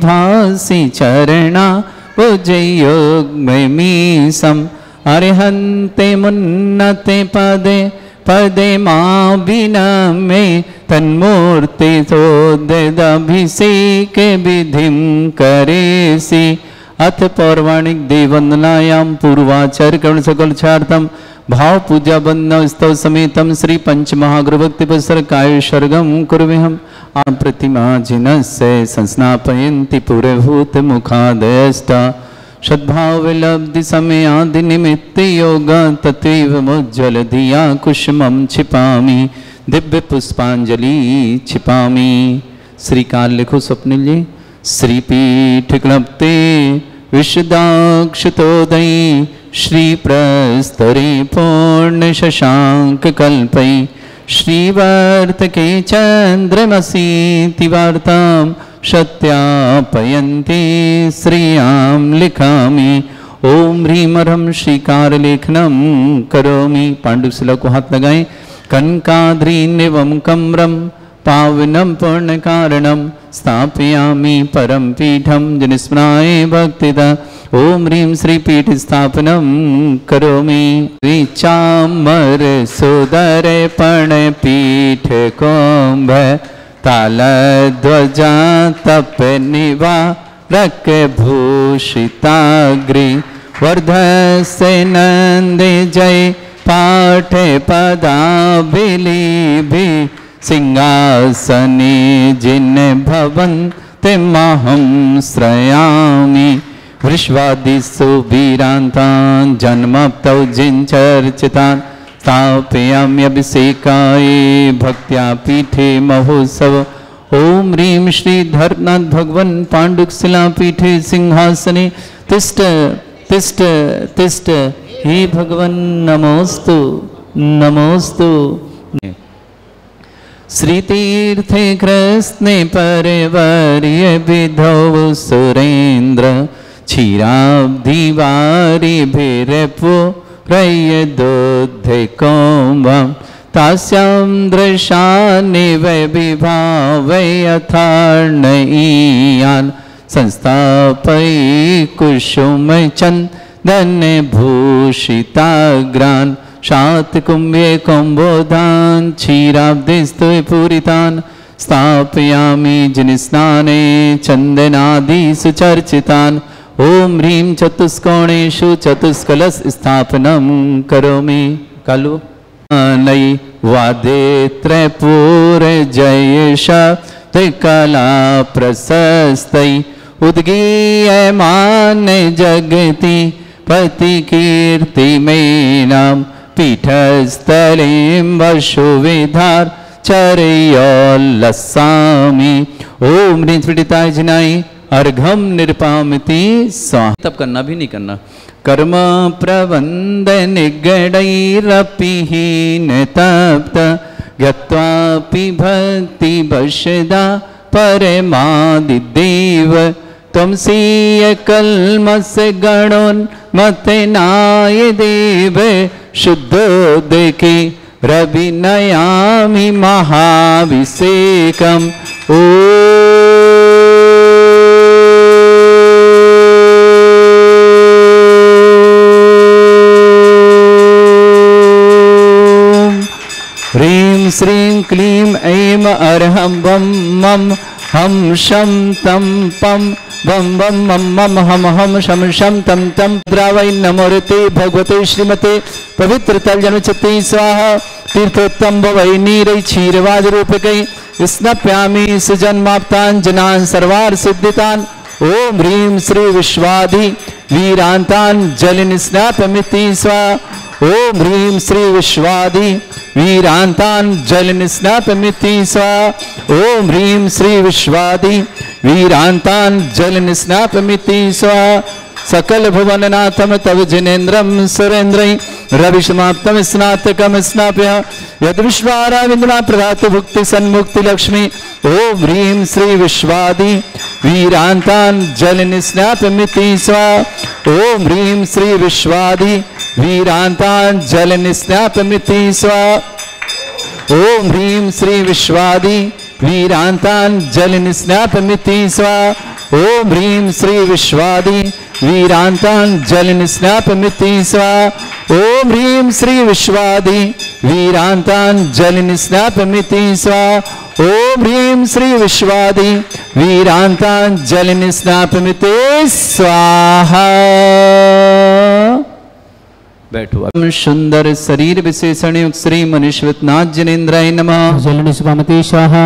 भासी चरणा पूजयोग्मीशम् अर्हन्ते मुन्नते पदे पदे मां विनमे तन्मूर्ति तोदभिषेके विधिं करेसि। अथ पौराणिक देववंदनायां पूर्वाचार्य कर्ण सकलचार्थम भाव पूजा वंदना स्तव समेतम श्री पंच महागुरुभक्ति पुस्तक काय सर्गम कुर्वेहम प्रतिमा जिनस्य संस्नापयन्ति पुरभूत मुखादयष्ट सद्भाव विलब्धि समय आदि निमित्त योग तत्व मुज्ज्वल धिया कुसुमं छिपामि दिव्य पुष्पांजलि छिपामि। श्रीकाल लिखो स्वप्निल जी। श्रीपीठ क्लप्ते विशदाक्षतोदयी श्री प्रस्तरे पूर्ण शशांक कल्पै श्रीवर्तके चंद्रमसीति वार्तां सत्यापयन्ति श्रियां लिखामि। ओम ह्रीं ह्रं श्रीकार लेखनम करोमि। पांडुशिला को हाथ लगाएं। कनकाद्रीनिवं कम्रं पावनं पूर्ण कारणं स्थापयामि परम पीठं जनिस्मराय भक्तिदा। ओम ह्रीं श्री पीठ स्थापनं करोमि। चामर सुदर पण पीठ कुंभ तालध्वजा तप निवारक भूषिताग्रि वर्धस्य नंदे जय पाठ पदाभिलिभि सिंहासने जिन भवन्ति महं श्रयामि। वृषवादिषु वीरान्तान् जन्मप्तौ जिञ्चर्चितान् स्थापयाम्यभिषेकाय भक्त्या पीठे महोत्सव। ओम ह्रीं श्री धर्मनाथ भगवन् पाण्डुशिला पीठे सिंहासने तिष्ठ तिष्ठ तिष्ठ हे भगवन् नमोस्तु नमोस्तु। श्रीतीर्थे कृष्णे परवर्य विधौ सुरेन्द्र क्षीराब्धिवारिभिरपो रय्यदोद्धे कौम्भं तास्यां दृशानिव विभावयथार्णयीयान् संस्थापयि कुसुमचन्दनभूषिताग्रान् शातकुम्भे कौम्भोधान् क्षीराब्धिस्तु पूरितान् स्थापयामि जिनस्नाने चन्दनादिषु चर्चितान्। ओम ह्रीं चतुष्कोणेषु चतुष्कलश स्थापनं करोमि। कालु नई वादे त्रैपूर जयेश त्रिकला प्रशस्तै उद्गीयमान जगति पति कीर्ति मेनां पीठस्थलीं वशुविधार चर्योल्लसामि। ओम ह्रीं स्फटिताय जिनाय अर्घम निरपामिति स्वाहा। तब करना भी नहीं करना। कर्म प्रबंध निगडैरपिहीन तप्त गत्वापि भक्ति वशदा परमादिदेव त्वमसीय कल्मष गणोन्मतेनाय देव शुद्धोदके रविनयामि महाभिषेकम्। ओ ह्रीं श्रीं क्लीं ऐं अर्हं वं मं हम शं तं पं वं वं मं मं हम हम शं शं तं तं द्रावै नमोरते भगवते श्रीमते पवित्र तलजनुचते स्वाहा। तीर्थोत्तम वै नीरै क्षीरवादरूपकै स्नप्यामि सुजन्माप्तान् जनान् सर्वार्थ सिद्धितान्। ओम ह्रीं श्री विश्वाधि वीरान्तान् जलनिस्नापमिति स्वाहा। ओम ह्रीं श्री विश्वाधि वीरान्तान् जलनिस्नापमिति स्वाहा। ओम ह्रीं श्री विश्वाधि वीरान्तान् जलनिस्नापमिति स्वाहा। सकल भुवननाथम तव जिनेन्द्रम सुरेन्द्रै रविसमाप्तम स्नातकम स्नाप्य यद विश्वाराविंद्रा प्रदातु भुक्ति सन्मुक्ति लक्ष्मी। ओम ह्रीं श्री विश्वाधि वीरान्तान् जलनिस्नापमिति स्वाहा। ओम ह्रीं श्री विश्वाधि वीरान्तान् जलनिस्नापमिति स्वाहा। ओम ह्रीं श्री विश्वाधि वीरान्तान् जलनिस्नापमिति स्वाहा। ओम ह्रीं श्री विश्वादि वीरांतांजलिनिस्नापमिति स्वाहा। ओम ह्रीं श्री विश्वादि वीरांतांजलिनिस्नापमिति स्वाहा। ओम ह्रीं श्री विश्वादि वीरांतांजलिनिस्नापमिति स्वाहा। बैठो। सुंदर शरीर विशेषण युक्त श्री मनीश्वरनाथ जिनेन्द्राय नमः। जलनिस्वामति स्वाहा।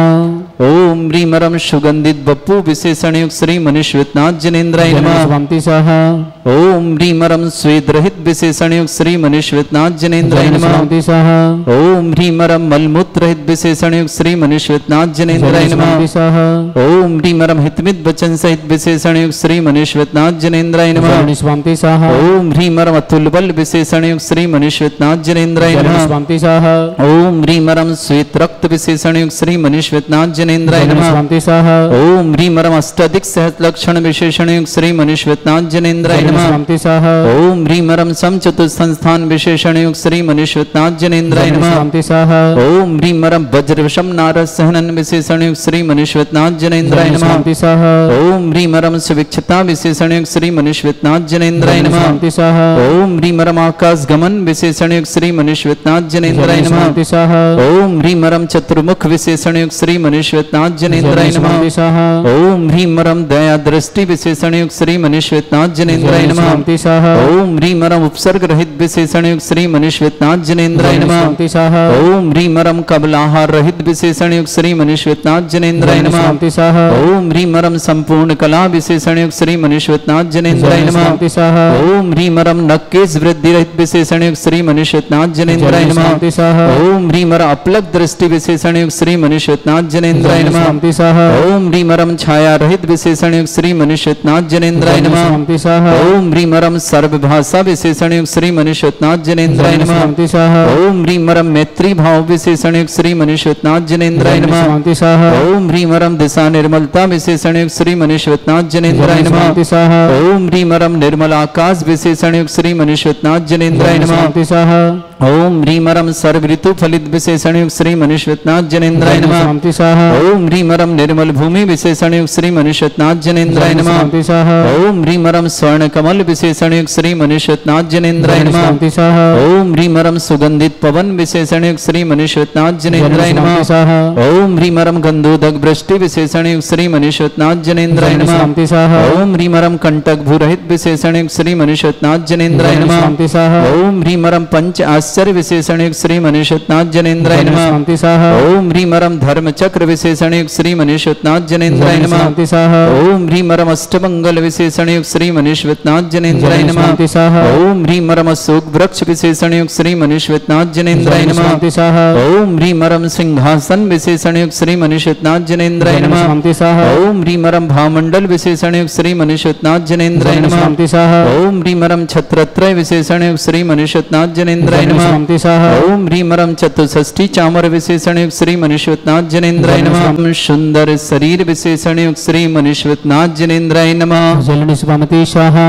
ओम ह्रीमरम सुगंधित बप्पू विशेषण युक्त श्री मनीश्वरनाथ जिनेन्द्राय नमः। स्वामति स्वाहा। ओम ह्रीमरम स्वेद रहित विशेषण युक्त श्री मनीश्वरनाथ जिनेन्द्राय नमः। स्वामति स्वाहा। ओम ह्रीमरम मलमूत्र रहित विशेषण युक्त श्री मनीश्वरनाथ जिनेन्द्राय नमः। स्वाहा। ओम ह्रीमरम हितमित वचन सहित विशेषण युक्त श्री मनीश्वरनाथ जिनेन्द्राय नमः। स्वामति स्वाहा। ओम ह्रीमरम अतुल बल विशेषण युक्त श्री मनीश्वरनाथ जिनेन्द्राय नमः। स्वामति स्वाहा। ओम ह्रीमरम श्वेत रक्त विशेषण युक्त श्री मनीश्वरनाथ जिनेन्द्राय नमः। स्वामति स्वाहा। ओम ह्रीमरम अष्टाधिक सहत लक्षण विशेषण युक्त श्री मनीश्वरनाथ जिनेन्द्राय नमः। स्वामति स्वाहा। ओम ह्रीमरम समचतुर संस्थान विशेषण युक्त श्री मनीश्वरनाथ जिनेन्द्राय नमः। स्वामति स्वाहा। ओम ह्रीमरम वज्रवशम नारद सहनन विशेषण युक्त श्री मनीश्वरनाथ जिनेन्द्राय नमः। स्वामति स्वाहा। ओम ह्रीमरम सुविक्षता विशेषण युक्त श्री मनीश्वरनाथ जिनेन्द्राय नमः। स्वामति स्वाहा। ओम ह्रीमरम आकाश गमन विशेषण युक्त श्री मनीश्वरनाथ जिनेन्द्राय नमः। स्वामति स्वाहा। ओम ह्रीमरम चतुर्मुख विशेषण युक्त श्री मनीश्वरनाथ जिनेन्द्राय नमः। स्वामति स्वाहा। ओम ह्रीमरम दया दृष्टि विशेषण युक्त श्री मनीश्वरनाथ जिनेन्द्राय नमः। स्वामति स्वाहा। ओम ह्रीमरम उपसर्ग रहित विशेषण युक्त श्री मनीश्वरनाथ जिनेन्द्राय नमः। स्वामति स्वाहा। ओम ह्रीमरम कबलाहार रहित विशेषण युक्त श्री मनीश्वरनाथ जिनेन्द्राय नमः। स्वामति स्वाहा। ओम ह्रीमरम संपूर्ण कला विशेषण युक्त श्री मनीश्वरनाथ जिनेन्द्राय नमः। स्वामति स्वाहा। ओम ह्रीमरम नक्केश वृद्धि रहित विशेषण युक्त श्री मनीश्वरनाथ जिनेन्द्राय नमः। स्वामति स्वाहा। ओम ह्रीमरम अपलक दृष्टि विशेषण युक्त श्री मनीश्वरनाथ जिनेन्द्राय नमः। स्वामति स्वाहा। ओम ह्रीमरम छाया रहित विशेषण युक्त श्री मनीश्वरनाथ जिनेन्द्राय नमः। स्वामति स्वाहा। ओम ह्रीमरम सर्वभाषा विशेषण युक्त श्री मनीश्वरनाथ जिनेन्द्राय नमः। स्वामति स्वाहा। ओम ह्रीमरम मैत्री भाव विशेषण युक्त श्री मनीश्वरनाथ जिनेन्द्राय नमः। स्वामति स्वाहा। ओम ह्रीमरम दिशा निर्मलता विशेषण युक्त श्री मनीश्वरनाथ जिनेन्द्राय नमः। स्वामति स्वाहा। ओम ह्रीमरम निर्मल आकाश विशेषण युक्त श्री मनीश्वरनाथ जिनेन्द्राय नमः। स्वामति स्वाहा। ओम ह्रीमरम सर्व ऋतु फलित विशेषण युक्त श्री मनीश्वरनाथ जिनेन्द्राय नमः। स्वामति स्वाहा। ओम ह्रीमरम निर्मल भूमि विशेषण युक्त श्री मनीश्वरनाथ जिनेन्द्राय नमः। स्वामति स्वाहा। ओम ह्रीमरम स्वर्ण कमल विशेषण युक्त श्री मनीश्वरनाथ जिनेन्द्राय नमः। स्वामति स्वाहा। ओम ह्रीमरम सुगंधित पवन विशेषण युक्त श्री मनीश्वरनाथ जिनेन्द्राय नमः। स्वामति स्वाहा। ओम ह्रीमरम गंधोदक वृष्टि विशेषण युक्त श्री मनीश्वरनाथ जिनेन्द्राय नमः। स्वामति स्वाहा। ओम ह्रीमरम कंटक भूरहित विशेषण युक्त श्री मनीश्वरनाथ जिनेन्द्राय नमः। स्वामति स्वाहा। ओम ह्रीमरम पंच आश्चर्य विशेषण युक्त श्री मनीश्वरनाथ जिनेन्द्राय नमः। स्वामति स्वाहा। ओम ह्रीमरम धर्म चक्र विशेषण युक्त श्री मनीश्वरनाथ जिनेन्द्राय नमः। स्वामति स्वाहा। ओम ह्रीमरम अष्टमंगल विशेषण युक्त श्री मनीश्वरनाथ जिनेन्द्राय नमः। स्वामति स्वाहा। ओम ह्रीमरम अशोक वृक्ष विशेषण युक्त श्री मनीश्वरनाथ जिनेन्द्राय नमः। स्वामति स्वाहा। ओम ह्रीमरम सिंहासन विशेषण युक्त श्री मनीश्वरनाथ जिनेन्द्राय नमः। स्वामति स्वाहा। ओम ह्रीमरम भामंडल विशेषण युक्त श्री मनीश्वरनाथ जिनेन्द्राय नमः। स्वामति स्वाहा। ओम ह्रीमरम छत्रत्रय विशेषण युक्त श्री मनीश्वरनाथ जिनेन्द्राय नमः। स्वामति स्वाहा। ओम ह्रीमरम चतुष्षष्ठी चामर विशेषण युक्त श्री मनीश्वरनाथ जिनेन्द्राय नमः। सुंदर शरीर विशेषण युक्त श्री मनीश्वरनाथ जिनेन्द्राय नमः। जलनिस्वामति स्वाहा।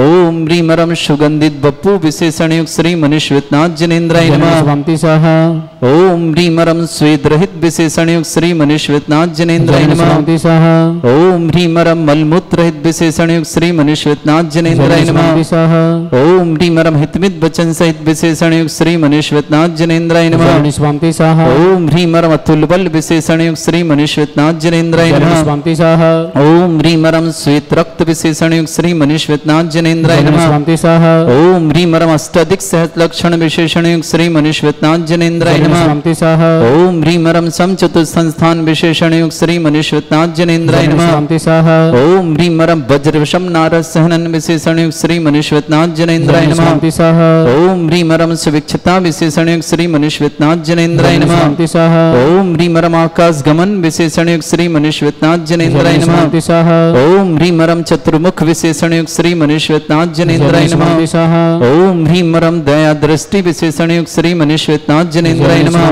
ओम ह्रीमरम सुगंधित बप्पू विशेषण युक्त श्री मनीश्वरनाथ जिनेन्द्राय नमः। स्वामति स्वाहा। ओम ह्रीमरम स्वेद रहित विशेषण युक्त श्री मनीश्वरनाथ जिनेन्द्राय नमः। स्वामति स्वाहा। ओम ह्रीमरम मलमूत्र रहित विशेषण युक्त श्री मनीश्वरनाथ जिनेन्द्राय नमः। स्वामति स्वाहा। ओम ह्रीमरम हितमित वचन सहित विशेषण युक्त श्री मनीश्वरनाथ जिनेन्द्राय नमः। स्वामति स्वाहा। ओम ह्रीमरम अतुल बल विशेषण युक्त श्री मनीश्वरनाथ जिनेन्द्राय नमः। स्वामति स्वाहा। ओम ह्रीमरम श्वेत रक्त विशेषण युक्त श्री मनीश्वरनाथ जिनेन्द्राय नमः। स्वामति स्वाहा। ओम ह्रीमरम अष्टाधिक सहत लक्षण विशेषण युक्त श्री मनीश्वरनाथ जिनेन्द्राय नमः। स्वामति स्वाहा। ओम ह्रीमरम समचतुर संस्थान विशेषण युक्त श्री मनीश्वरनाथ जिनेन्द्राय नमः। स्वामति स्वाहा। ओम ह्रीमरम वज्रवशम नारद सहनन विशेषण युक्त श्री मनीश्वरनाथ जिनेन्द्राय नमः। स्वामति स्वाहा। ओम ह्रीमरम सुविक्षता विशेषण युक्त श्री मनीश्वरनाथ जिनेन्द्राय नमः। स्वामति स्वाहा। ओम ह्रीमरम आकाश गमन विशेषण युक्त श्री मनीश्वरनाथ जिनेन्द्राय नमः। स्वामति स्वाहा। ओम ह्रीमरम चतुर्मुख विशेषण युक्त श्री मनीश्वरनाथ मनुष्यनाथ जनेन्द्राय नमः। ओम ह्रीं मरम दया दृष्टि विशेषण युक्त श्री मनुष्यनाथ जनेन्द्राय नमः।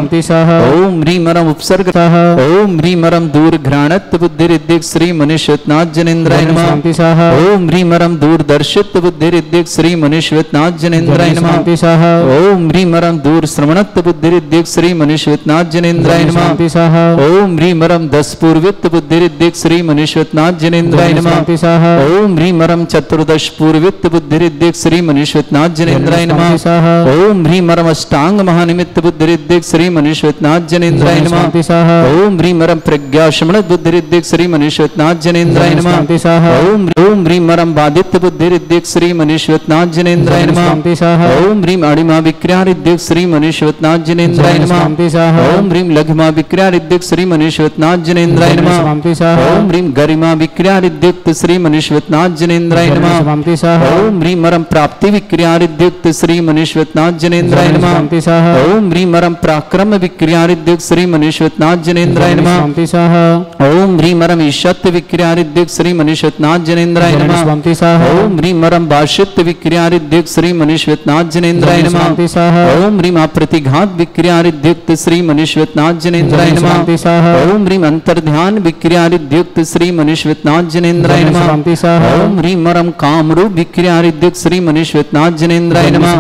ओम ह्रीं मरम उपसर्ग ओम ह्रीं मरम दूर घ्राणत्व बुद्धि रिद्धिक श्री मनुष्यनाथ जनेन्द्राय नमः। ओम ह्रीं मरम दूरदर्शित्व बुद्धि रिद्धिक श्री मनुष्यनाथ जनेन्द्राय नमः। ओम ह्रीं मरम दूर श्रवणत्व बुद्धि रिद्धिक श्री मनुष्यनाथ जनेन्द्राय नमः। ओम ह्रीं मरम दस पूर्वित्व बुद्धि रिद्धिक श्री मनुष्यनाथ जनेन्द्राय नमः। ओम ह्रीं मरम चतुर्दश पूर्वित्व बुद्धि रिद्धिक श्री मनुष्यनाथ जनेन्द्राय नमः। ओम ह्रीं मरम अष्टांग महानिमित्त बुद्धि रिद्धिक श्री मनुष्यनाथ जनेन्द्राय नमः। ओम ह्रीं मरम प्रज्ञा शमन बुद्धि रिद्धिक श्री मनुष्यनाथ जनेन्द्राय नमः। ओम ह्रीं मरम बाधित्य बुद्धि रिद्धिक श्री मनुष्यनाथ जनेन्द्राय नमः। ओम ह्रीं अणिमा विक्रिया रिद्धिक श्री मनुष्यनाथ जनेन्द्राय नमः। ओम ह्रीं लघिमा विक्रिया रिद्धिक श्री मनुष्यनाथ जनेन्द्राय नमः। ओम ह्रीं गरिमा विक्रिया रिद्धिक श्री मनुष्यनाथ जनेन्द्राय नमः। ओम ह्रीं मरम प्राप्ति विक्रिया रिद्धिक श्री मनुष्यनाथ जनेन्द्राय नमः। ओम ह्रीं मरम पराक्रम विक्रिया रिद्धिक श्री मनुष्यनाथ जनेन्द्राय नमः। ओम ह्रीं मरम ईशत्व विक्रिया रिद्धिक श्री मनुष्यनाथ जनेन्द्राय नमः। ओम ह्रीं मरम भाष्यत्व विक्रिया रिद्धिक श्री मनुष्यनाथ जनेन्द्राय नमः। ओम ह्रीं अप्रतिघात विक्रिया रिद्धिक श्री मनुष्यनाथ जनेन्द्राय नमः। ओम ह्रीं अंतर्ध्यान विक्रिया रिद्धिक श्री मनुष्यनाथ जनेन्द्राय नमः। ओम ह्रीं मरम कामरूप विक्रिया रिद्धिक श्री मनुष्यनाथ जनेन्द्राय नमः।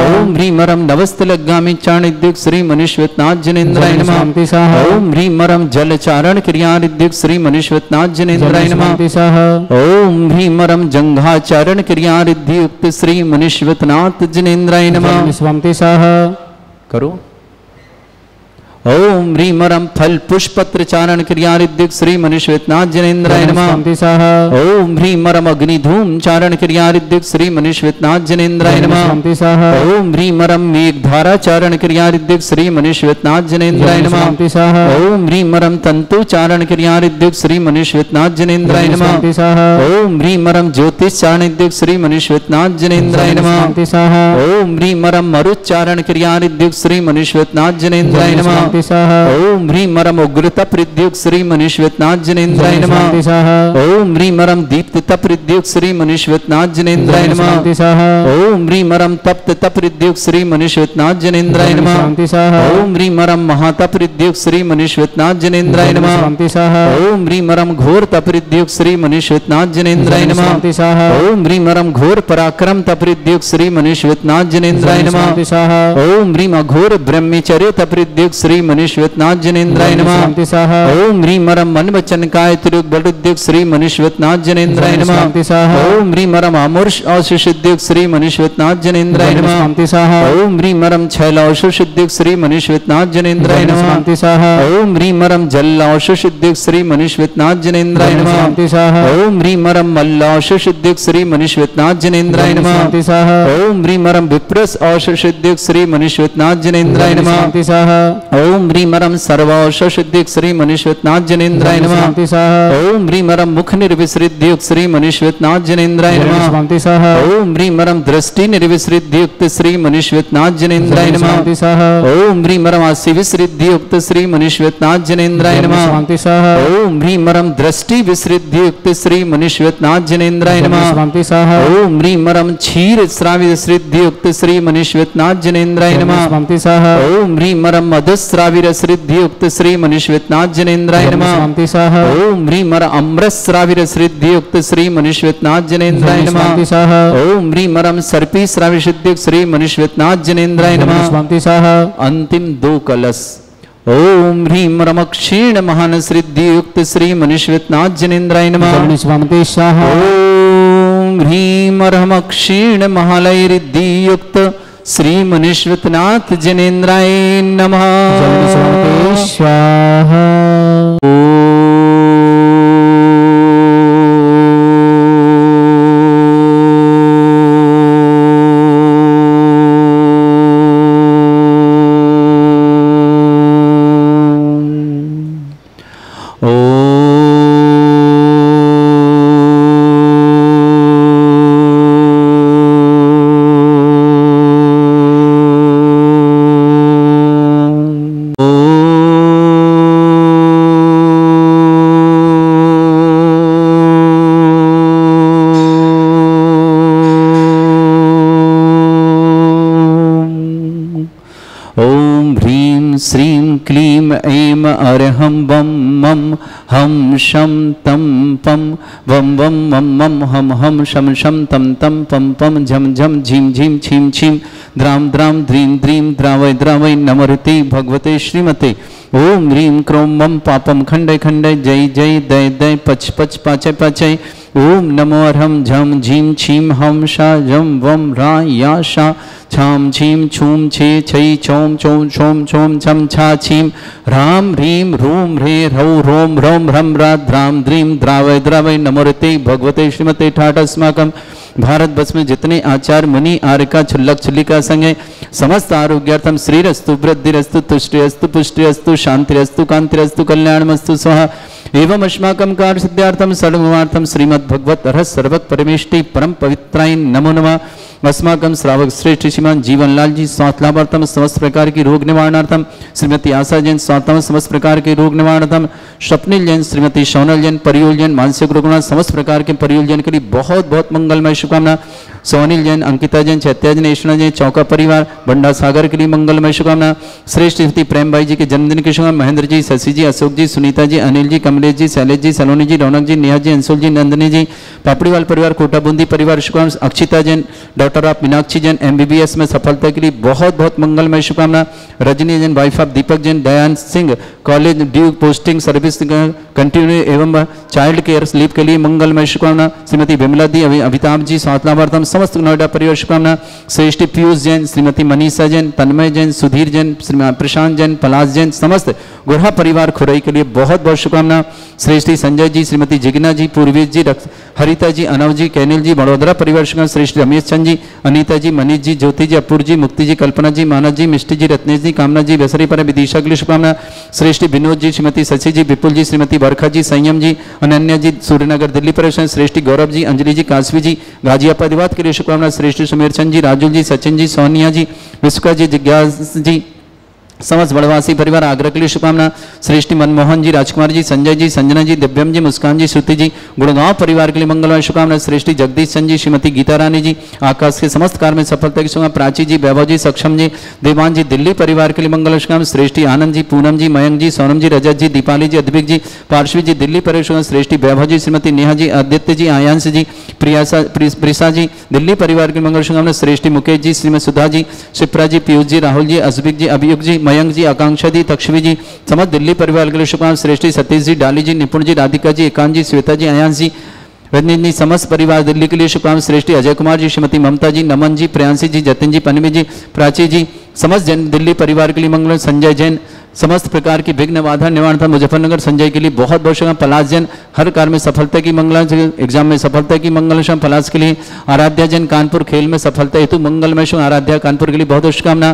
ओम ह्रीं मरम नवस्तलगामी चारण रिद्धिक श्री मनुष्यनाथ जनेन्द्राय नमः। ओम ह्रीं मरम जलचारण क्रिया रिद्धिक श्री मनुष्यनाथ जनेन्द्राय नमः। ओम ह्रीं मरम जंघाचारण क्रिया रिद्धियुक्त श्री मनुष्यनाथ जनेन्द्राय नमः। करो। ओम ह्रीं मरम फल पुष्पत्र चारण क्रिया रिद्धिक श्री मनुष्यनाथ जनेन्द्राय नमः। ओम ह्रीं मरम अग्नि धूम चारण क्रिया रिद्धिक श्री मनुष्यनाथ जनेन्द्राय नमः। ओम ह्रीं मरम मेघधारा चारण क्रिया रिद्धिक श्री मनुष्यनाथ जनेन्द्राय नमः। ओम ह्रीं मरम तंतु चारण क्रिया रिद्धिक श्री मनुष्यनाथ जनेन्द्राय नमः। ओम ह्रीं मरम ज्योतिष चारण रिद्धिक श्री मनुष्यनाथ जनेन्द्राय नमः। ओम ह्रीं मरम मरुच्चारण क्रिया रिद्धिक श्री मनुष्यनाथ जनेन्द्राय नमः। ओम ह्रीं मरम उग्रता प्रद्युक्त श्री मनुष्यनाथ जनेन्द्राय नमः। ओम ह्रीं मरम दीप्तता प्रद्युक्त श्री मनुष्यनाथ जनेन्द्राय नमः। ओम ह्रीं मरम तप्तता प्रद्युक्त श्री मनुष्यनाथ जनेन्द्राय नमः। ओम ह्रीं मरम महाता प्रद्युक्त श्री मनुष्यनाथ जनेन्द्राय नमः। ओम ह्रीं मरम घोर तप्रद्युक्त श्री मनुष्यनाथ जनेन्द्राय नमः। ओम ह्रीं मरम घोर पराक्रम तप्रद्युक्त श्री मनुष्यनाथ जनेन्द्राय नमः। ओम ह्रीं अघोर ब्रह्मचर्य तप्रद्युक्त श्री मनुष्यनाथ जनेन्द्राय नमः। ओम ह्रीं मरम मन वचन काय त्रियुग बलुद्युक्त श्री मनुष्यनाथ जनेन्द्राय नमः। ओम ह्रीं मरम अमूर्ष औषुषिद्युक्त श्री मनुष्यनाथ जनेन्द्राय नमः। ओम ह्रीं मरम छैल औषुषिद्युक्त श्री मनुष्यनाथ जनेन्द्राय नमः। ओम ह्रीं मरम जल औषुषिद्युक्त श्री मनुष्यनाथ जनेन्द्राय नमः। ओम ह्रीं मरम मल्ल औषुषिद्युक्त श्री मनुष्यनाथ जनेन्द्राय नमः। ओम ह्रीं मरम विप्रस औषुषिद्युक्त श्री मनुष्यनाथ जनेन्द्राय नमः। ओम ह्रीं मरम सर्वौषुषिद्युक्त श्री मनुष्यनाथ जनेन्द्राय नमः। ओम ह्रीं मरम मुख निर्विसृद्युक्त श्री मनुष्यनाथ जनेन्द्राय नमः। ओम ह्रीं मरम दृष्टि निर्विसृद्युक्त श्री मनुष्यनाथ जनेन्द्राय नमः। ओम ह्रीं मरम आसि विसृद्युक्त श्री मनुष्यनाथ जनेन्द्राय नमः। ओम ह्रीं मरम दृष्टि विसृद्युक्त श्री मनुष्यनाथ जनेन्द्राय नमः। ओम ह्रीं मरम क्षीर श्रावि विसृद्युक्त श्री मनुष्यनाथ जनेन्द्राय नमः। ओम ह्रीं मरम मधुस्राविर श्रीयुक्त श्री मनुष्यनाथ जनेन्द्राय नमः। ओम ह्रीं मरम अमृतस्राविर श्रीयुक्त श्री मनुष्यनाथ जनेन्द्राय नमः। ओम ह्रीं मरम सर्पी श्रावि सिद्धियुक्त श्री मनुष्यनाथ जनेन्द्राय नमः। अंतिम दो कलश। ओम ह्रीं मरम क्षीण महान श्रीयुक्त श्री मनुष्यनाथ जनेन्द्राय नमः। ओम ह्रीं मरम क्षीण महालय रिद्धियुक्त श्री मनुष्यनाथ जनेन्द्राय नमः। स्वाहा। अर्हं वम मम हम शम तम पम वम वम मम मम हम हम शम शम तम तम पम पम झम झम झीम झीम छीम छीम द्राम द्राम द्रीम द्रीम द्रावय द्रावय नमोरते भगवते श्रीमते ओम ह्रीं क्रोम मम पापम खंडय खंडय जय जय दय दय पच पच पाचय पाचय ओम नमो अर्हं झम झीम छीम हम शा झम वम रा या शा छाम छीम छूम छे छै छौम चौम छोम छोम छम छा छीम राम ह्रीं रूम ह्रे रौ रोम रोम ह्रम रा द्राम द्रीम द्रावय द्रावय नमोरते भगवते श्रीमते ठाठ अस्माकं भारत वर्ष में जितने आचार्य मुनि आर्यका छुल्लक छुल्लिका संग है समस्त आरोग्यार्थम श्रीरस्तु वृद्धिरस्तु तुष्टिरस्तु पुष्टिरस्तु शांतिरस्तु कांतिरस्तु कल्याणमस्तु स्वाहा एवं अस्माकं कार्य सिद्धार्थम सर्वमार्थम श्रीमद् भगवत रहस्य सर्वक परमेष्टि परम पवित्राय नमो नमः अस्माकं श्रावक श्रेष्ठ श्रीमान जीवनलाल जी स्वास्थ्य लाभार्थम समस्त प्रकार की रोग निवारणार्थम श्रीमती आशा जैन स्वास्थ्य समस्त प्रकार के रोग निवारणार्थम स्वप्निल जैन श्रीमती सोनल जैन परियोल जैन मानसिक रोगना समस्त प्रकार के परियोल जैन के लिए बहुत बहुत मंगलमय शुभकामना सोनिल जैन अंकिता जैन चैत्या जैन ईष्णा जैन चौका परिवार बंडा सागर के लिए मंगलमय शुभकामना श्रेष्ठ श्रीमती प्रेम भाई जी के जन्मदिन की शुभकामना महेंद्र जी शशि जी अशोक जी सुनीता जी अनिल जी कमलेश जी शैलेश जी सलोनी जी रौनक जी नेहा जी अंशुल जी नंदनी जी पापड़ीवाल परिवार कोटा बूंदी परिवार शुभकामना Akshita Jain doctor of Meenakshi Jain MBBS में सफलता के लिए बहुत बहुत मंगलमय शुभकामना Rajni Jain wife of Deepak Jain Dayan Singh college due posting service continue एवं चाइल्ड केयर स्लीप के लिए मंगलमय शुभकामना श्रीमती विमला दी अमिताभ जी स्वास्थ्य लाभार्थम समस्त नोएडा परिवार शुभकामना श्रेष्ठ पीयूष जैन श्रीमती मनीषा जैन तन्मय जैन सुधीर जैन प्रशांत जैन पलाश जैन समस्त गुरहा परिवार खुरई के लिए बहुत बहुत शुभकामना श्रेष्ठी संजय जी श्रीमती जिग्ना जी पूर्वेश जी हरिता जी अनव जी कैनिल जी बड़ोदरा परिवार शुभकामना श्रेष्ठ रमेश चंद जी अनीता जी मनीष जी ज्योति जी अपूर जी मुक्ति जी कल्पना जी मानस जी मिष्टी जी रत्नेश जी कामना जी बेसरी पर विदिशा के लिए शुभकामना श्रेष्ठ विनोद जी श्रीमती शशि जी विपुल जी श्रीमती बरखा जी संयम जी अनन्या जी सूर्यनगर दिल्ली परिवेशन श्रेष्ठ गौरव जी अंजलि जी काशवी जी गाजियाबाद दिवात के लिए शुभकामना श्रेष्ठ सुमेर चंद जी राजुल जी सचिन जी सोनिया जी विश्वका जी जिज्ञास जी समस्त बड़वासी परिवार आगरा के लिए शुभकामना श्रेष्ठी मनमोहन जी राजकुमार जी संजय जी संजना जी दिव्यम जी मुस्कान जी श्रुति जी गुड़गांव परिवार के लिए मंगलमय शुभकामना श्रेष्ठी जगदीश चंद जी श्रीमती गीता रानी जी आकाश के समस्त कार्य में सफलता की शुभकामना प्राची जी वैभव जी सक्षम जी देवान जी दिल्ली परिवार के लिए मंगलमय शुभकामना श्रेष्ठी आनंद जी पूनम जी मयंक जी सोनम जी रजत जी दीपाली जी अद्विक जी पार्श्वी जी दिल्ली परिवार श्रेष्ठी वैभव जी श्रीमती नेहा जी आदित्य जी आयांश जी प्रिसा जी दिल्ली परिवार के मंगल शुभकामना श्रेष्ठी मुकेश जी श्रीमती सुधा जी शिप्रा जी पीयूष जी राहुल जी अजबिक जी अभियुग जी मयंक जी आकांक्षा जी तक्षवी जी समस्त दिल्ली परिवार के लिए शुभकामना श्रेष्ठी सतीश जी डाली जी निपुण जी राधिका जी एकांत जी श्वेता जी अयांश जी रजनी जी समस्त परिवार दिल्ली के लिए शुभकामना श्रेष्ठी अजय कुमार जी श्रीमती ममता जी नमन जी प्रियांशी जी जतिन जी पनवी जी प्राची जी समस्त जन दिल्ली परिवार के लिए मंगल संजय जैन समस्त प्रकार की विघ्न बाधा निवारण था मुजफ्फरनगर संजय के लिए बहुत बहुत शुभकामना पलाश जैन हर कार्य में सफलता की मंगल एग्जाम में सफलता की मंगल पलाश के लिए आराध्या जैन कानपुर खेल में सफलता हेतु मंगलमय शुभ आराध्या कानपुर के लिए बहुत बहुत शुभकामना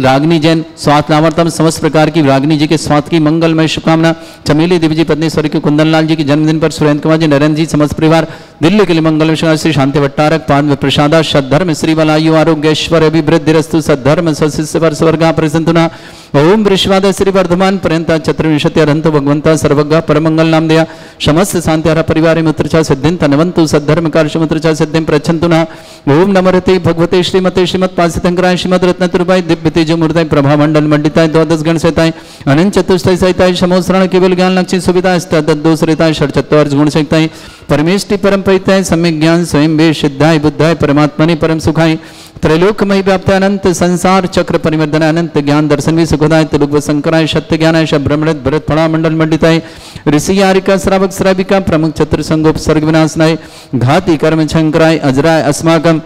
रागनी जैन स्वास्थ्य लाभार्थम समस्त प्रकार की रागनी जी के स्वास्थ्य की मंगलमय शुभकामना चमेली देवी जी पत्नी स्वर्गीय कुंदन लाल जी के जन्मदिन पर सुरेंद्र कुमार जी नरेंद्र जी समस्त परिवार दिल्ली के लिए मंगलमय शुभकामना श्री शांति भट्टारक पाद प्रसादा सद्धर्म श्री बलायु आरोग्यश्वर अभिवृद्धिरस्तु सद्धर्म सशिष्य पर स्वर्गा प्रसंतुना ओम वृषवाद श्री वर्धमान पर्यंत चतुर्विंशति अरंत भगवंता सर्वज्ञ परमंगल नाम दया समस्त शांतिहारा परिवार मुत्रचा सिद्धिं तनवंतु सद्धर्म कार्य मुत्रचा सिद्धिं प्रच्छन्तु न ओम नमरते भगवते श्रीमते श्रीमत्पासितंकराय श्रीमद रत्नतुर्भाय दिव्य तेजो मूर्ताय प्रभा मंडल मंडिताय द्वादश गण सहिताय अनंत चतुष्टय सहिताय समोसरण केवल ज्ञान लक्ष्य सुविधा दोष रहताय षट्चत्वार्थ गुण सहिताय परमेष्टि परम परिताय सम्यक ज्ञान स्वयं वे सिद्धाय बुद्धाय परमात्मने परम सुखाय त्रैलोकमय व्याप्त अनंत संसार चक्र परिवर्तन अनंत ज्ञान दर्शन भी सुखदाय त्रिलोक शंकराय सत्य ज्ञानाय ब्रह्मणत भरत फणा मंडल मंडिताय ऋषि यारिका श्रावक श्राविका प्रमुख चतुर संगोप सर्ग विनाशनाय घाती कर्म शंकराय अजराय अस्माकम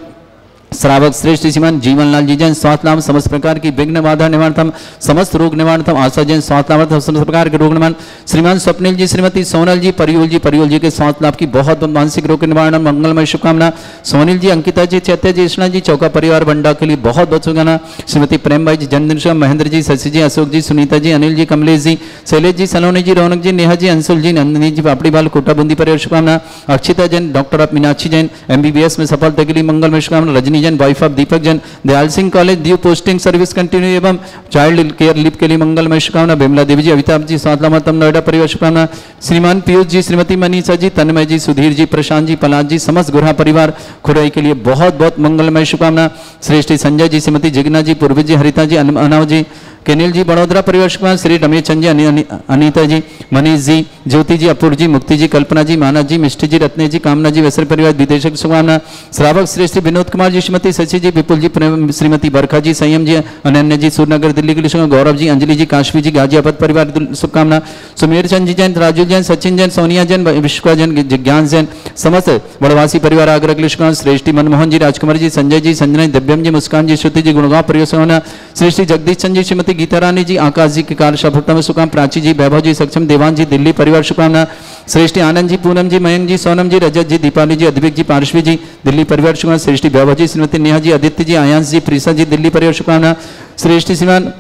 श्रावक श्रेष्ठ श्रीमान जीवनलाल जी जैन स्वास्थ्य लाभ समस्त प्रकार की विघ्न बाधा निवारणम समस्त रोग निवारणम आशा जैन स्वास्थ्य लाभ समस्त प्रकार के रोग निवारण श्रीमान स्वप्निल जी श्रीमती सोनल जी परियोल जी के स्वास्थ्य लाभ की बहुत मानसिक रोग निवारण मंगलमय शुभकामना सोनिल जी अंकिता जी चैत्या जी ईष्णा जी चौका परिवार बंडा के लिए बहुत बहुत शुभकामना श्रीमती प्रेम भाई जी जन्मदिन शुभ महेंद्र जी शशि जी अशोक जी सुनीता जी अनिल जी कमलेश जी शैलेश जी सलोनी जी रौनक जी नेहा जी अंशुल जी नंदनी जी पापड़ी बाल कोटा बूंदी परिवार शुभकामना Akshita Jain doctor of Meenakshi Jain MBBS में सफलता के लिए मंगलमय शुभकामना Rajni Jain wife of Deepak Jain Dayal Singh college due posting service continue एवं चाइल्ड केयर लिप के लिए मंगलमय शुभकामना बिमला देवी जी अमिताभ जी स्वास्थ्य नोएडा परिवार शुभकामना श्रीमान पीयूष जी श्रीमती मनीषा जी तन्मय जी सुधीर जी प्रशांत जी पलाश जी समस्त गुरहा परिवार खुराई के लिए बहुत बहुत मंगलमय शुभकामना श्रेष्ठी संजय जी श्रीमती जिग्ना जी पूर्वी जी हरिता जी अनाव जी केनिल जी बड़ोदरा परिवार शुभकामना, श्री रमेश चंद जी, अनीता जी, मनीष जी, ज्योति जी, अपूर्व जी, मुक्ति जी, कल्पना जी, मानस जी, मिष्टी जी, रत्ने जी, कामना जी, वैसर परिवार विदेशक शुभकामना, श्रावक श्री श्री विनोद कुमार जी, श्रीमती शशि जी, विपुल जी, श्रीमती बरखा जी, संयम जी, अनन्या जी, सूरनगर दिल्ली के लिए गौरव जी, अंजलि जी, काशवी जी, गाजियाबाद परिवार शुभकामना, सुमेर चंद जी जैन, राजू जैन, सचिन जैन, सोनिया जैन, विश्वा जैन, जिज्ञान जैन, समस्त बड़वासी परिवार आगरा के लिए शुभकामना, श्रेष्ठी मनमोहन जी, राजकुमार जी, संजय जी, संजय, दिव्यम जी, मुस्कान जी, श्रुति जी, गुणगांव परिवार शुभकामना, श्री श्री जगदीश चंद जी, श्रीमती गीता रानी जी, आकाश जी के कार्य सफलता में शुभकामना, प्राची जी, वैभव जी, सक्षम देवान जी, दिल्ली परिवार शुभकामना, श्रेष्ठी आनंद जी, पूनम जी, मयंक जी, सोनम जी, रजत जी, दीपाली जी, अद्विक जी, पार्श्वी जी, दिल्ली परिवार शुभकामना, श्रेष्ठी वैभव जी, श्रीमती नेहा जी, आदित्य जी, आयांश जी, प्रीसा जी, दिल्ली परिवार शुभकामना, श्रेष्ठी श्रीमान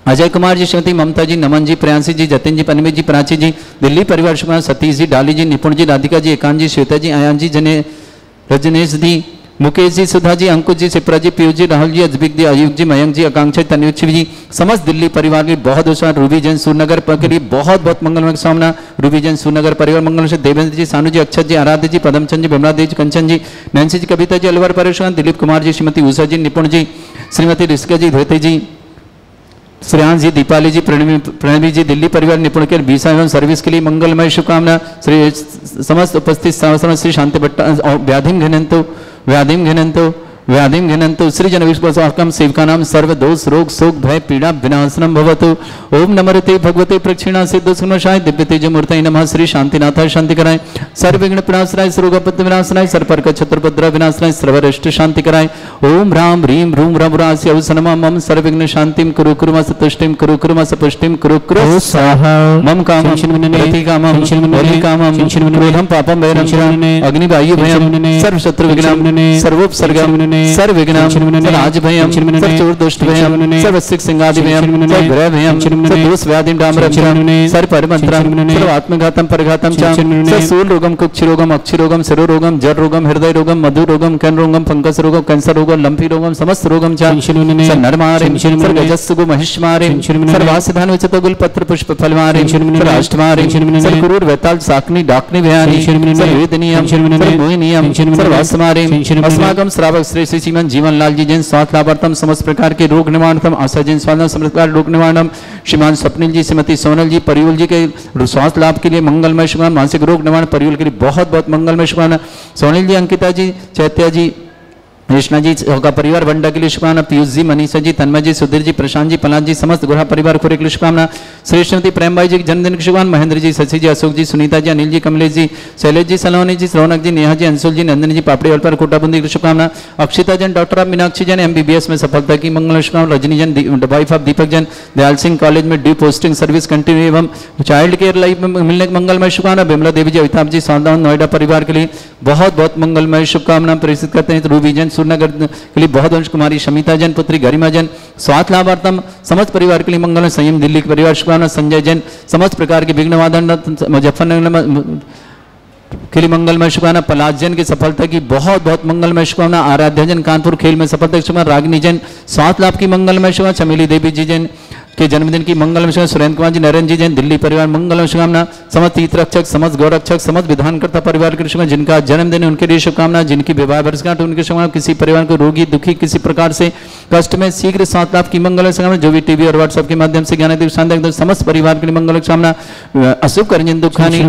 अजय कुमार जी, श्रीमती ममता जी, नमन जी, प्रियांशी जी, जतिन जी, पनमी जी, प्राची जी, दिल्ली परिवार शुभकामना, सतीश जी, डाली जी, निपुण जी, राधिका जी, एकांत जी, श्वेता जी, आयान जी, रजनेश जी, मुकेश जी, सुधा जी, अंकुश जी, सिप्रा जी, पीयूष जी, राहुल जी, अजबिक जी, अयुब जी, मयंक जी, आकांक्षा तन्वीर जी, समस्त दिल्ली परिवार की बहुत बहुत, रूबी जैन सूरनगर के लिए बहुत बहुत मंगलमय कामना, रूबी जैन सूरनगर परिवार मंगल से, देवेंद्र जी, सानू जी, अक्षत जी, आराध्य जी, पदमचंद जी, बिमला देव जी, कंचन जी, नैन्सी जी, कविता जी, अलवर परिवार, दिलीप कुमार जी, श्रीमती उषा जी, निपुण जी, श्रीमती रिस्का जी, धोते जी, श्रेयांश जी, दीपाली जी, प्रणवी जी, दिल्ली परिवार निपुण के वीसा एवं सर्विस के लिए मंगलमय शुभकामना, श्री समस्त उपस्थित श्री शांति भट्टा व्याधिम घिनंतो श्री जन विश्वासकम सेवका नाम सर्व दोष रोग शोक भय पीड़ा विनाशनम भवतु। ओम नमस्ते भगवते प्रक्षिणा सिद्ध सुनशाय दिव्य तेज मूर्ति नमः। श्री शांतिनाथाय शांति कराय, सर्व विघ्न विनाशनाय, सर्वोपद्रव विनाशनाय, सर्वपर्क छत्रपद्र विनाशनाय, सर्वरिष्ट शांति कराय। ओम राम ह्रीम रूम रघुरास्य अवसनमा मम सर्व विघ्न शांतिम कुरु कुरुम सतुष्टिम कुरु कुरुम सपुष्टिम कुरु कुरु स्वाहा। मम कामं प्रतिकामं वलिकामं क्रोधं पापं वैरं अग्निवायु भयं सर्व शत्रु विघ्नं सर्वोपसर्गं सर्व विघ्नं सर्व भयं सर्व चोर दुष्ट भयं सर्व सिख सिंगादि भयं सर्व भय भयं सर्व दोष व्याधि डामरं सर्व परमंत्रं सर्व आत्मघातं परघातं च सर्व सूल रोगं कुक्षि रोगं अक्षि रोगं शिरो रोगं जर रोगं हृदय रोगं मधु रोगं कैन रोगं फंगस रोगं कैंसर रोगं लंपी रोगं समस्त रोगं च सर्व नरमारे सर्व गजस्सुगु महिष्मारे सर्व वासिधान विचतगुल पत्र पुष्प फलमारे सर्व अष्टमारे सर्व क्रूर वेताल साकनी डाकनी भयानी सर्व वेदनीयम सर्व मोहिनीयम सर्व असमारे अस्माकं श्रावक श्री श्री श्रीमन जीवन लाल जी जैन स्वास्थ्य लाभार्थम समस्त प्रकार के रोग निवारणम आशा जैन स्वास्थ्य समस्त प्रकार रोग निवारणम श्रीमान स्वप्निल जी श्रीमती सोनल जी परिवल जी के स्वास्थ्य लाभ के लिए मंगलमय शुभकामना। मानसिक रोग निवारण परिवल के लिए बहुत बहुत मंगलमय शुभकामना। सोनिल जी, अंकिता जी, चैत्या जी, कृष्णा जी का परिवार वंडा के लिए शुभकामना। पीयूष जी, मनीषा जी, तन्मय जी, सुधीर जी, प्रशांत जी, पलाश जी, समस्त गुरहा परिवार खोरे के लिए शुभकामना। श्री श्रीमती प्रेम भाई जी के जन्मदिन की शुभकामना। महेंद्र जी, शशि जी, अशोक जी, सुनीता जी, अनिल जी, कमलेश जी, शैलेश जी, सलोनी जी, रौनक जी, नेहा जी, अंशुल जी, नंदनी जी, पापड़ी वालपर कोटाबंदी की शुभकामना। Akshita Jain, doctor of Meenakshi Jain MBBS में सफलता की मंगल शुभकामना। Rajni Jain, wife of Deepak Jain, Dayal Singh college में ड्यू पोस्टिंग सर्विस कंटिन्यू एवं चाइल्ड केयर लाइफ में मिलने की मंगलमय शुभकामना। बिमला देवी जी, अमिताभ जी, सावधान नोएडा परिवार के लिए बहुत बहुत मंगलमय शुभकामना प्रेषित करते हैं। रूबी जैन, सूरनगर के लिए बहुत वंश कुमारी शमिता जैन, पुत्री गरिमा जैन, स्वास्थ्य लाभार्थम समस्त परिवार के लिए मंगल। संयम दिल्ली के परिवार शुभकामना। संजय जैन, समस्त प्रकार के विघ्न वादन मुजफ्फरनगर के लिए मंगलमय शुभकामना। पलाश जैन की सफलता की बहुत बहुत मंगलमय शुभकामना। आराध्या जैन, कानपुर खेल में सफलता की शुभकामना। रागिनी जैन, स्वास्थ्य लाभ की मंगलमय शुभकामना। चमेली देवी जी जैन के जन्मदिन की मंगलमय शुभकामना। सुरेंद्र कुमार जी, नरेंद्र जी जैन, दिल्ली परिवार मंगलमय शुभकामना। समस्त तीर्थरक्षक, समस्त गौरक्षक, समस्त विधानकर्ता परिवार के शुभकामना। जिनका जन्मदिन उनके लिए शुभकामना। जिनकी विवाह वर्षगांठ उनके शुभकामना। किसी परिवार को रोगी दुखी किसी प्रकार से कष्ट में शीघ्र स्वास्थ्य लाभ की मंगलमय शुभकामना। जो भी टीवी और व्हाट्सएप के माध्यम से ज्ञान शांति समस्त परिवार के लिए मंगल कामना। अशुभ करजन दुखानी,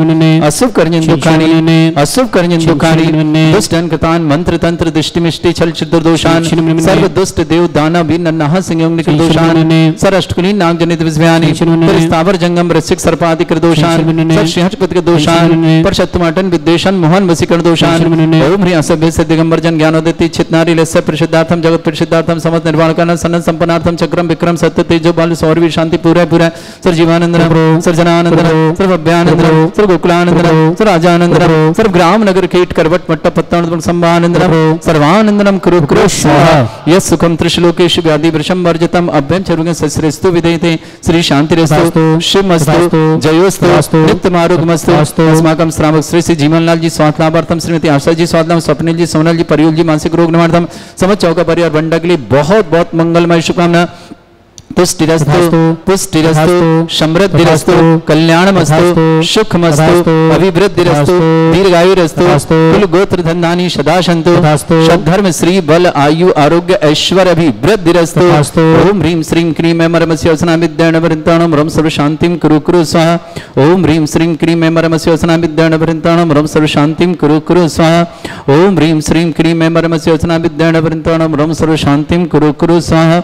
अशुभ करजन दुखानी, अशुभ करजन दुखानी, दुष्ट कृतान मंत्र तंत्र दृष्टि मिष्टि छल चित्र दोषान सर्व दुष्ट देव दाना भी नन्हा सिंह दोषान सर अष्टकुली नाग जनित विस्व्यानि स्थावर जंगम रसिक सर्पादि कर दोषान सर सिंहपति के दोषान पर शत्रुमाटन विद्वेषण मोहन वसीकरण दोषान ओम ह्री असभ्य से दिगंबर जन ज्ञानोदति चितनारी लस्य प्रसिद्धार्थम जगत प्रसिद्धार्थम समस्त निर्वाण करना सन्न संपन्नार्थम चक्रम विक्रम सत्य तेजो बल सौरवीर शांति पूरा पूरा sir Jeevanand sir Jananand sir Abhyanand sir Gokulanand sir Rajanand sir ग्राम नगर कीट करवट मट्ट पत्तानंद संभानंद सर्वानंदनम कुरु कुरु स्वाहा यस सुखम त्रिशलोकेश व्याधि वृषम वर्जितम अभ्यं चरुगे सस्रेस्तु विदेते श्री शांतिरेस्तु शिवमस्तु जयोस्तु नित्यमारोग्यमस्तु अस्माकं श्रावक श्री श्री जीवनलाल जी स्वास्थ्य लाभार्थम श्रीमती आशा जी स्वास्थ्य स्वप्निल जी सोनल जी परियुल जी मानसिक रोग निवारणार्थम समस्त चौका परिवार वंडा के लिए बहुत बहुत मंगलमय शुभकामना। तुष्टिरस्तु पुष्टिरस्तु समृद्धिरस्तु कल्याणमस्तु सुखमस्तु अभिवृद्धिरस्तु दीर्घायुरस्तु कुल गोत्र धन्धानी सदा सन्तु सद्धर्म श्री बल आयु आरोग्य ऐश्वर्य अभिवृद्धिरस्तु ओम ह्रीं श्रीं क्रीं ऐं मरमस्य वसना विद्याण वृन्ताणं रं सर्व शांतिं कुरु कुरु स्वाहा ओम ह्रीं श्रीं क्रीं ऐं मरमस्य वसना विद्याण वृन्ताणं रं सर्व शांतिं कुरु कुरु स्वाहा ओम ह्रीं श्रीं क्रीं ऐं मरमस्य वसना विद्याण वृन्ताणं रं सर्व शांतिं कुरु कुरु स्वाहा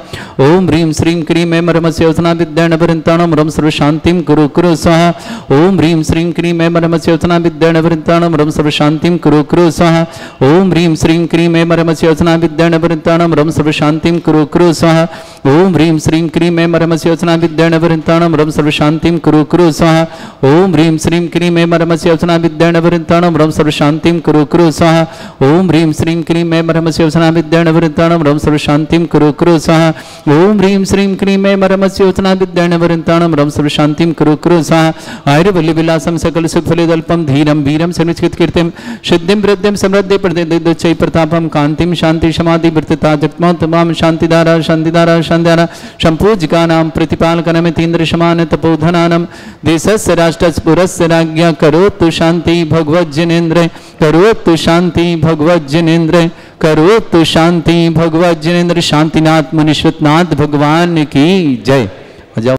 ओम ह्रीं श्रीं क्रीं ऐं मरमस्य वसना विद्याण वृन्ताणं रं सर्व शांतिं कुरु कुरु स्वाहा ओम ह्रीं श्रीं क्रीं ऐं मरमस्य वसना विद्याण वृन्ताणं रं सर्व शांतिं कुरु कुरु स्वाहा ओम ह्रीं श्रीं क्रीं ऐं मरमस्य वसना विद्याण वृन्ताणं रं सर्व शांतिं कुरु कुरु स्वाहा ओम ह्रीं श्रीं क्रीं ऐं मरमस्य वसना विद्याण वृन्ताणं रं सर्व शांतिं कुरु कुरु स्वाहा ओम ह्रीं श्रीं क्रीं ऐं मरमस्य वसना विद्याण वृन्ताणं रं सर्व शांतिं कुरु कुरु स्वाहा ओम ह्रीं श्रीं क्रीं ऐं मरमस्य वसना विद्याण वृन्ताणं रं सर्व शांतिं कुरु कुरु स्वाहा ओम ह्रीं श्रीं क्रीं ऐं मरमस्य वसना विद्याण वृन्ताणं रं सर्व शांतिं कुरु कुरु स्वाहा आयुर्वल्ली विलासं सकल सुखफलदल्पं धीरं वीरं सनुचित कीर्तिं सिद्धिं वृद्धिं समृद्धि प्रदे प्रतापं कांतिं शांति समाधि वृत्तता जगत्मोत्तमां शांतिधारा शांतिधारा शांतिधारा संपूज्यकानां प्रतिपालकनमितीन्द्र समान तपोधनानं देशस्य राष्ट्रस्य पुरस्य राज्ञा करोतु शांति भगवज्जनेन्द्र करोतु शांति भगवज्जनेन्द्र करोतु शांति भगवज्जनेन्द्र शांतिनाथ मुनीश्वरनाथ भगवान की जय।